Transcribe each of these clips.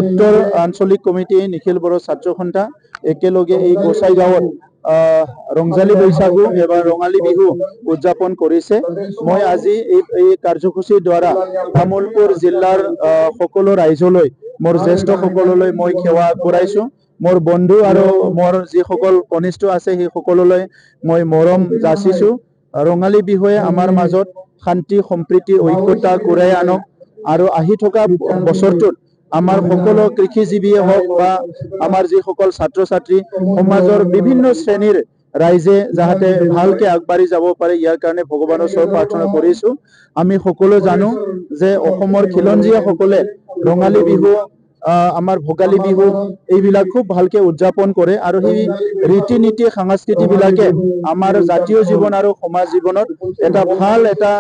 উত্তৰ আঞ্চলিক কমিটি নিখিল বড়ো ছাত্ৰ সন্থা একেলগে এই গোসাইগাঁৱত ৰংজালী বৈশাগু এবাৰ ৰঙালী বিহু উদযাপন কৰিছে। মই আজি এই কাৰ্যসূচীৰ দ্বাৰা তামোলপুৰ জিলাৰ সকলো ৰাইজলৈ মোৰ জ্যেষ্ঠসকললৈ মই সেৱা আগবঢ়াইছো। মোৰ বন্ধু আৰু মোৰ যিসকল কনিষ্ঠ আছে সেই সকললৈ মই মৰম যাচিছো। ৰঙালী বিহুৱে আমাৰ মাজত শান্তি সম্প্ৰীতি ঐক্যতা ঘূৰাই আনক আৰু আহি থকা বছৰটোত আমাৰ সকলো কৃষিজীৱীয়ে হওক বা আমাৰ যিসকল ছাত্ৰ ছাত্ৰী সমাজৰ বিভিন্ন শ্ৰেণীৰ ৰাইজে যাতে ভালকে আগবাঢ়ি যাব পাৰে ইয়াৰ কাৰণে ভগৱানৰ ওচৰত প্ৰাৰ্থনা কৰিছো। আমি সকলো জানো যে অসমৰ খিলঞ্জীয়াসকলে ৰঙালী বিহু আমাৰ ভোগালী বিহু এইবিলাক খুব ভালকে উদযাপন কৰে আৰু সেই ৰীতি নীতি সাংস্কৃতিক বিলাকে আমাৰ জাতীয় জীৱন আৰু সমাজ জীৱনত এটা ভাল এটা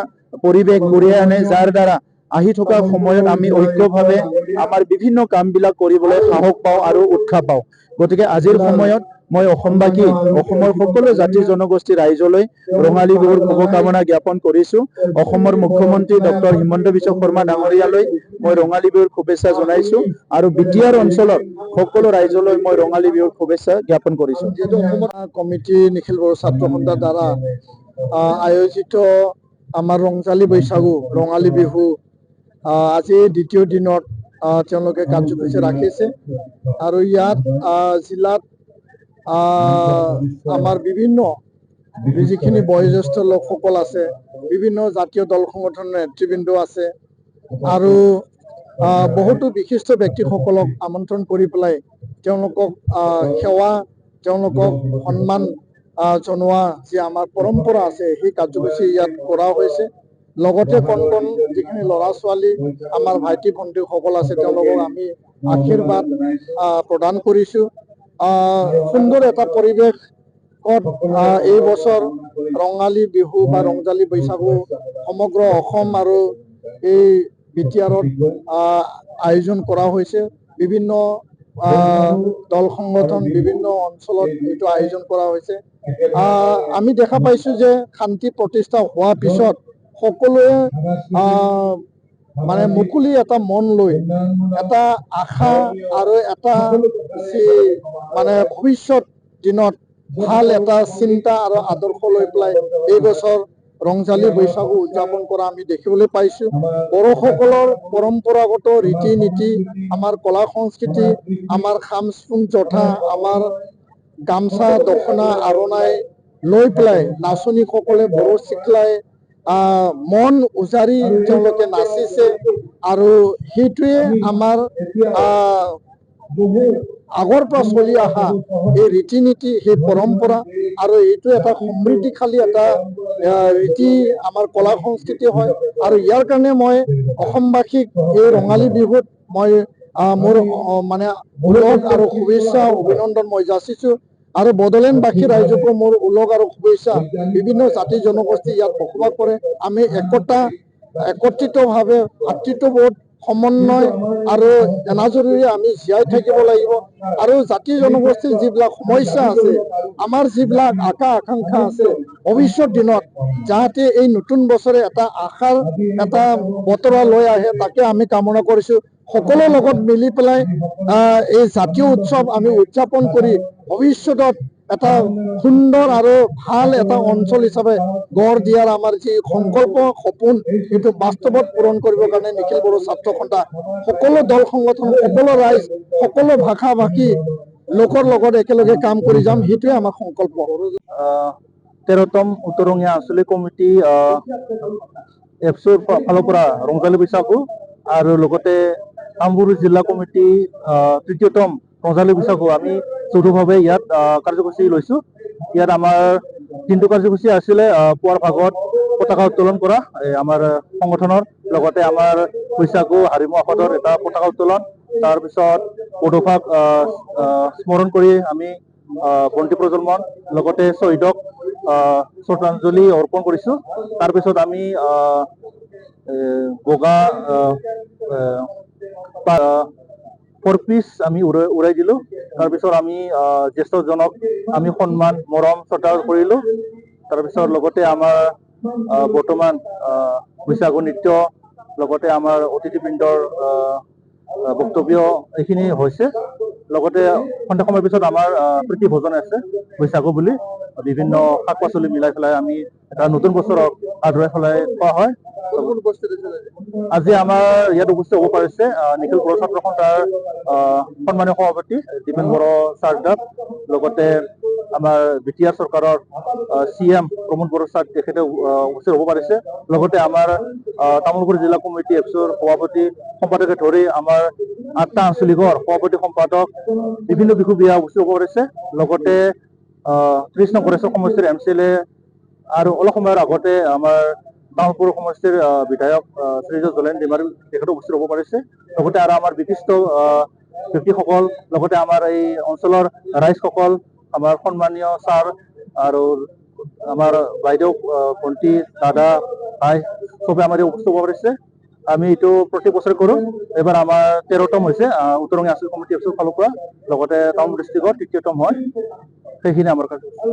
পৰিৱেশ কঢ়িয়াই আনে, যাৰ দ্বাৰা আহি থকা সময়ত আমি ঐক্যভাৱে আমাৰ বিভিন্ন কামবিলাক কৰিবলৈ সাহস পাওঁ আৰু উৎসাহ পাওঁ। গতিকে আজিৰ সময়ত মই অসমবাসী অসমৰ সকলো জাতি জনগোষ্ঠী ৰাইজলৈ ৰঙালী বিহুৰ শুভকামনা জ্ঞাপন কৰিছো। অসমৰ মুখ্যমন্ত্ৰী ডক্টৰ হিমন্ত বিশ্ব শৰ্মা ডাঙৰীয়ালৈ মই ৰঙালী বিহুৰ শুভেচ্ছা জনাইছো আৰু বিটিআৰ অঞ্চলৰ সকলো ৰাইজলৈ মই ৰঙালী বিহুৰ শুভেচ্ছা জ্ঞাপন কৰিছো। যিহেতু অসমৰ কমিটি নিখিল বড়ো ছাত্ৰ সন্থাৰ দ্বাৰা আয়োজিত আমাৰ ৰংজালী বৈশাগু ৰঙালী বিহু আজি দ্বিতীয় দিনত তেওঁলোকে কাৰ্যসূচী ৰাখিছে আৰু ইয়াত জিলাত আমাৰ বিভিন্ন যিখিনি বয়োজ্যেষ্ঠ লোকসকল আছে, বিভিন্ন জাতীয় দল সংগঠনৰ নেতৃবৃন্দ আছে আৰু বহুতো বিশিষ্ট ব্যক্তিসকলক আমন্ত্ৰণ কৰি পেলাই তেওঁলোকক সেৱা তেওঁলোকক সন্মান জনোৱা যি আমাৰ পৰম্পৰা আছে সেই কাৰ্যসূচী ইয়াত কৰা হৈছে। লগতে কণ কণ যিখিনি ল'ৰা ছোৱালী আমাৰ ভাইটি ভণ্টিসকল আছে তেওঁলোকক আমি আশীৰ্বাদ প্ৰদান কৰিছো। সুন্দৰ এটা পৰিৱেশ এই বছৰ ৰঙালী বিহু বা ৰংজালী বৈশাগু সমগ্ৰ অসম আৰু এই বিটিআৰত আয়োজন কৰা হৈছে। বিভিন্ন দল সংগঠন বিভিন্ন অঞ্চলত এইটো আয়োজন কৰা হৈছে। আমি দেখা পাইছো যে শান্তি প্ৰতিষ্ঠা হোৱাৰ পিছত সকলোৱে মানে মুকলি এটা মন লৈ এটা আশা আৰু এটা মানে ভৱিষ্যত দিনত ভাল এটা চিন্তা আৰু আদৰ্শ লৈ পেলাই এই বছৰ ৰংজালী বৈশাগু উদযাপন কৰা আমি দেখিবলৈ পাইছো। বড়োসকলৰ পৰম্পৰাগত ৰীতি নীতি, আমাৰ কলা সংস্কৃতি, আমাৰ খাম সিফুং জথা, আমাৰ গামছা দখনা আৰণাই লৈ পেলাই নাচনীসকলে বড়ো চিকলাই মন উজাৰি তেওঁলোকে নাচিছে আৰু সেইটোৱে আমাৰ আগৰ পৰা চলি অহা এই ৰীতি নীতি সেই পৰম্পৰা আৰু এইটো এটা সমৃদ্ধিশালী এটা ৰীতি আমাৰ কলা সংস্কৃতি হয়। আৰু ইয়াৰ কাৰণে মই অসমবাসীক এই ৰঙালী বিহুত মই মোৰ মানে ওলগ আৰু শুভেচ্ছা অভিনন্দন মই যাচিছো আৰু বড়োলেণ্ডবাসী ৰাইজকো মোৰ ওলগ আৰু শুভেচ্ছা। বিভিন্ন জাতি জনগোষ্ঠী ইয়াত বসবাস কৰে। আমি একত্ৰিতভাৱে ভাতৃত্ববোধ সমন্বয় আৰু এনাজৰীৰে আমি জীয়াই থাকিব লাগিব আৰু জাতি জনগোষ্ঠীৰ যিবিলাক সমস্যা আছে, আমাৰ যিবিলাক আশা আকাংক্ষা আছে ভৱিষ্যত দিনত যাতে এই নতুন বছৰে এটা আশাৰ এটা বতৰা লৈ আহে তাকে আমি কামনা কৰিছো। সকলোৰ লগত মিলি পেলাই এই জাতীয় উৎসৱ আমি উদযাপন কৰি ভৱিষ্যতত এটা সুন্দৰ আৰু ভাল এটা অঞ্চল হিচাপে গঢ় দিয়াৰ আমাৰ যি সংকল্প সপোন সেইটো বাস্তৱত পূৰণ কৰিবৰ কাৰণে নিখিল বড়ো ছাত্ৰ সন্থা সকলো দল সংগঠন সকলো ৰাইজ সকলো ভাষা ভাষী লোকৰ লগত একেলগে কাম কৰি যাম, সেইটোৱে আমাৰ সংকল্প। 13তম উত্তৰঙীয়া আঞ্চলিক কমিটি এপছুৰ ফালৰ পৰা ৰংজালী বৈশাগু আৰু লগতে তামুলপুৰ জিলা কমিটি ৩য়তম ৰঙালী বৈশাগু আমি যৌথভাৱে ইয়াত কাৰ্যসূচী লৈছো। ইয়াত আমাৰ দিনটো কাৰ্যসূচী আছিলে পুৱাৰ ভাগত পতাকা উত্তোলন কৰা আমাৰ সংগঠনৰ, লগতে আমাৰ বৈশাগু হাৰিমু আফাদৰ এটা পতাকা উত্তোলন, তাৰপিছত পদুফাক স্মৰণ কৰি আমি বন্তি প্ৰজ্বলন, লগতে শ্বহীদক শ্ৰদ্ধাঞ্জলি অৰ্পণ কৰিছো। তাৰপিছত আমি বগা ফৰপিচ আমি উৰাই দিলো। তাৰপিছত আমি জ্যেষ্ঠজনক আমি সন্মান মৰম শ্ৰদ্ধা কৰিলো। তাৰপিছত লগতে আমাৰ বৰ্তমান বৈশাগু নৃত্য, লগতে আমাৰ অতিথিবৃন্দৰ বক্তব্য এইখিনি হৈছে। লগতে সন্ধিয়া সময়ৰ পিছত আমাৰ প্ৰীতি ভোজন আছে বৈশাগু বুলি, বিভিন্ন শাক পাচলি মিলাই পেলাই আমি এটা নতুন বছৰক আদৰাই পেলাই খোৱা হয়। আজি আমাৰ ইয়াত উপস্থিত হ'ব পাৰিছে নিখিল বড়ো ছাত্ৰ সন্থাৰ সন্মানীয় সভাপতি দীপেন বড়ো ছাৰদাব, লগতে আমাৰ বিটিআৰ চৰকাৰৰ CM প্ৰমোদ বড়ো ছাৰ তেখেতে উপস্থিত হ'ব পাৰিছে। লগতে আমাৰ তামোলপুৰ জিলা কমিটি এপছৰ সভাপতি সম্পাদকে ধৰি আমাৰ 8টা আঞ্চলিকৰ সভাপতি সম্পাদক বিভিন্ন বিষয়ববীয়া উপস্থিত হ'ব পাৰিছে। লগতে 30 নং গড়েশ্বৰ সমষ্টিৰ MCLA আৰু অলপ সময়ৰ আগতে আমাৰ তামোলপুৰ সমষ্টিৰ বিধায়ক শ্ৰীযুত জলেন ডিমাৰী তেখেতো উপস্থিত হ'ব পাৰিছে। লগতে আৰু আমাৰ বিশিষ্ট ব্যক্তিসকল, লগতে আমাৰ এই অঞ্চলৰ ৰাইজসকল, আমাৰ সন্মানীয় ছাৰ আৰু আমাৰ বাইদেউ, ভণ্টি, দাদা, ভাই চবে আমাৰ উপস্থিত হ'ব পাৰিছে। আমি এইটো প্ৰতি বছৰে কৰোঁ। এইবাৰ আমাৰ 13তম হৈছে উত্তৰঙীয়া আঞ্চলিক কমিটি এপছৰ ফালৰ পৰা, লগতে টাউন ডিষ্ট্ৰিক্টৰ 3য়তম হয়। সেইখিনি আমাৰ কাৰ্যসূচী।